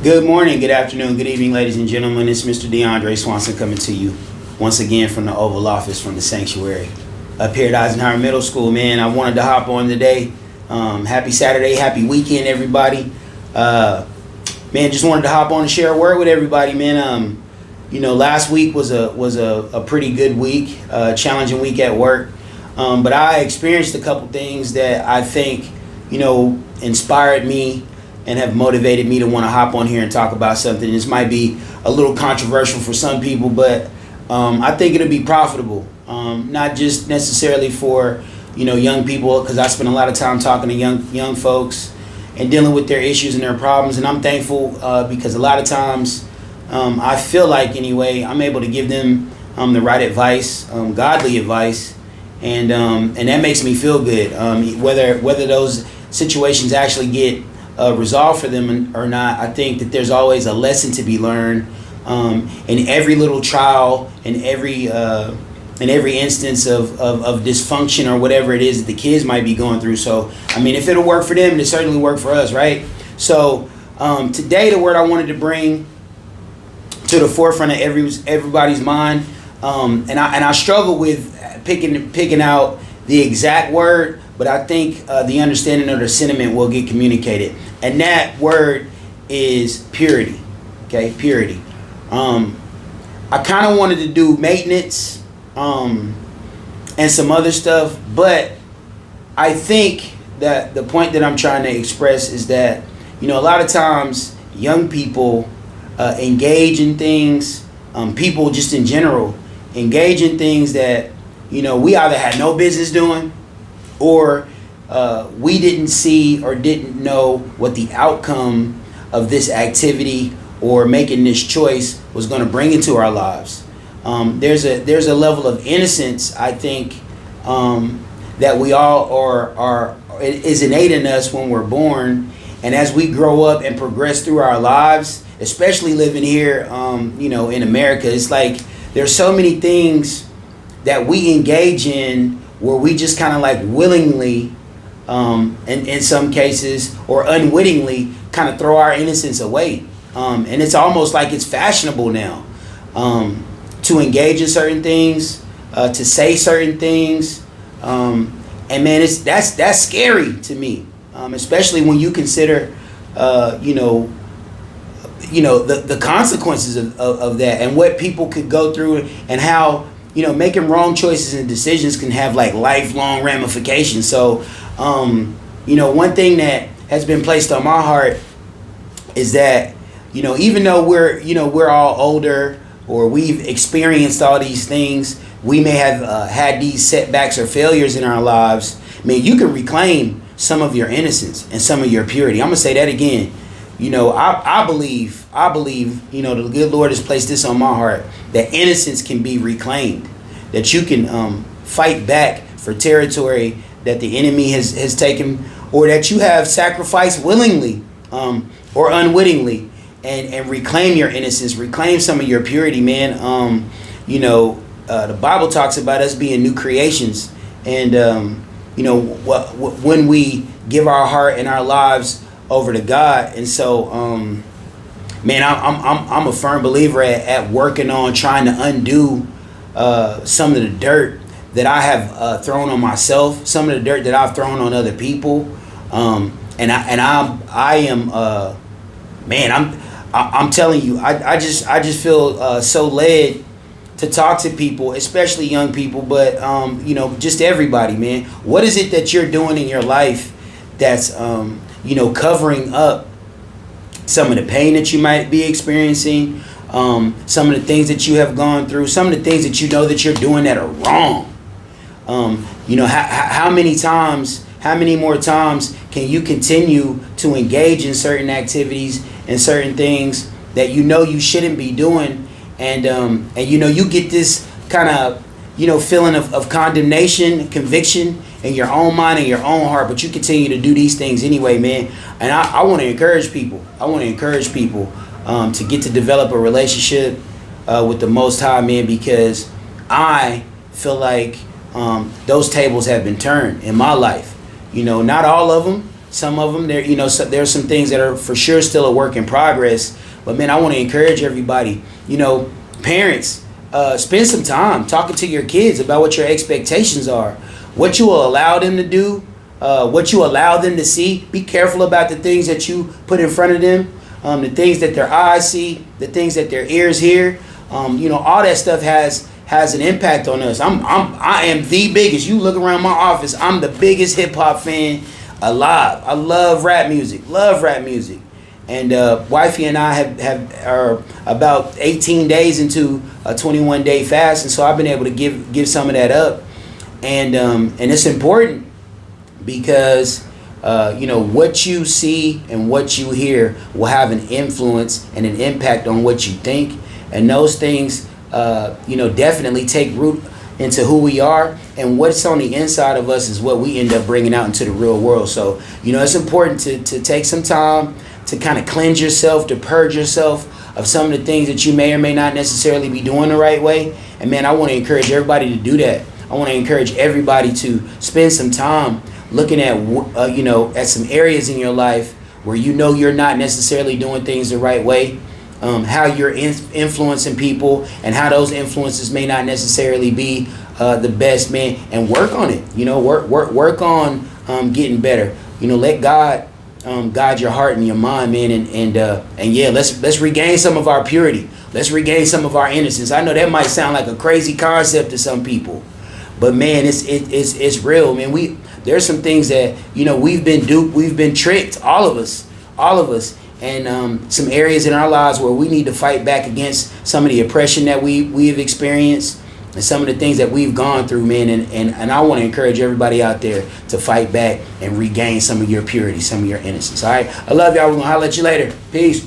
Good morning, good afternoon, good evening, ladies and gentlemen. It's Mr. DeAndre Swanson coming to you once again from the Oval Office from the Sanctuary up here at Eisenhower Middle School. Man, I wanted to hop on today. Happy Saturday, happy weekend, everybody. Man, just wanted to hop on and share a word with everybody, man. Last week was a pretty good week, challenging week at work. But I experienced a couple things that I think, inspired me and have motivated me to want to hop on here and talk about something. This might be a little controversial for some people, but I think it'll be profitable. Not just necessarily for, young people, because I spend a lot of time talking to young folks and dealing with their issues and their problems. And I'm thankful because a lot of times I feel like, anyway, I'm able to give them the right advice, godly advice, and that makes me feel good. Whether those situations actually get resolved for them or not, I think that there's always a lesson to be learned in every little trial, in every instance of dysfunction or whatever it is that the kids might be going through. So, if it'll work for them, it certainly work for us, right? So, today the word I wanted to bring to the forefront of everybody's mind, and I struggle with picking out the exact word, but I think the understanding of the sentiment will get communicated. And that word is purity. Okay, purity. I kind of wanted to do maintenance and some other stuff, but I think that the point that I'm trying to express is that, a lot of times young people engage in things, people just in general engage in things that, we either had no business doing, or we didn't see or didn't know what the outcome of this activity or making this choice was going to bring into our lives. There's a level of innocence, I think, that we all are is innate in us when we're born, and as we grow up and progress through our lives, especially living here, in America, it's like there's so many things that we engage in where we just kind of like willingly, in some cases, or unwittingly kind of throw our innocence away. And it's almost like it's fashionable now to engage in certain things, to say certain things. And man, that's scary to me, especially when you consider, the consequences of that and what people could go through, and how, making wrong choices and decisions can have like lifelong ramifications. So, one thing that has been placed on my heart is that, even though we're all older, or we've experienced all these things, we may have had these setbacks or failures in our lives. You can reclaim some of your innocence and some of your purity. I'm gonna say that again. I believe, the good Lord has placed this on my heart, that innocence can be reclaimed, that you can fight back for territory that the enemy has taken, or that you have sacrificed willingly or unwittingly, and reclaim your innocence, reclaim some of your purity, man. The Bible talks about us being new creations, and when we give our heart and our lives over to God. And so, man, I'm a firm believer at working on trying to undo some of the dirt that I have thrown on myself, some of the dirt that I've thrown on other people, and I'm telling you, I just feel so led to talk to people, especially young people, but just everybody, man. What is it that you're doing in your life that's covering up some of the pain that you might be experiencing, some of the things that you have gone through, some of the things that that you're doing that are wrong? How many more times can you continue to engage in certain activities and certain things that you shouldn't be doing, and you get this kind of feeling of condemnation, conviction in your own mind and your own heart, but you continue to do these things anyway, man. And I want to encourage people. To get to develop a relationship with the Most High, man, because I feel like those tables have been turned in my life. Not all of them. Some of them, there's some things that are for sure still a work in progress. But man, I want to encourage everybody, parents, spend some time talking to your kids about what your expectations are, what you will allow them to do, what you allow them to see. Be careful about the things that you put in front of them, the things that their eyes see, the things that their ears hear. All that stuff has an impact on us. I am the biggest. You look around my office, I'm the biggest hip hop fan alive. I love rap music. And wifey and I are about 18 days into a 21-day fast, and so I've been able to give some of that up, and it's important because what you see and what you hear will have an influence and an impact on what you think, and those things definitely take root into who we are, and what's on the inside of us is what we end up bringing out into the real world. So it's important to take some time to kind of cleanse yourself, to purge yourself of some of the things that you may or may not necessarily be doing the right way. And man, I want to encourage everybody to do that. I want to encourage everybody to spend some time looking at at some areas in your life where you're not necessarily doing things the right way. How you're influencing people, and how those influences may not necessarily be the best, man, and work on it. Work on getting better. Let God guide your heart and your mind, man, and yeah, let's regain some of our purity. Let's regain some of our innocence. I know that might sound like a crazy concept to some people, but man, it's real, man. There's some things that we've been duped, we've been tricked, all of us. And some areas in our lives where we need to fight back against some of the oppression that we have experienced, and some of the things that we've gone through, man. And I want to encourage everybody out there to fight back and regain some of your purity, some of your innocence. All right, I love y'all. We're gonna holler at you later. Peace.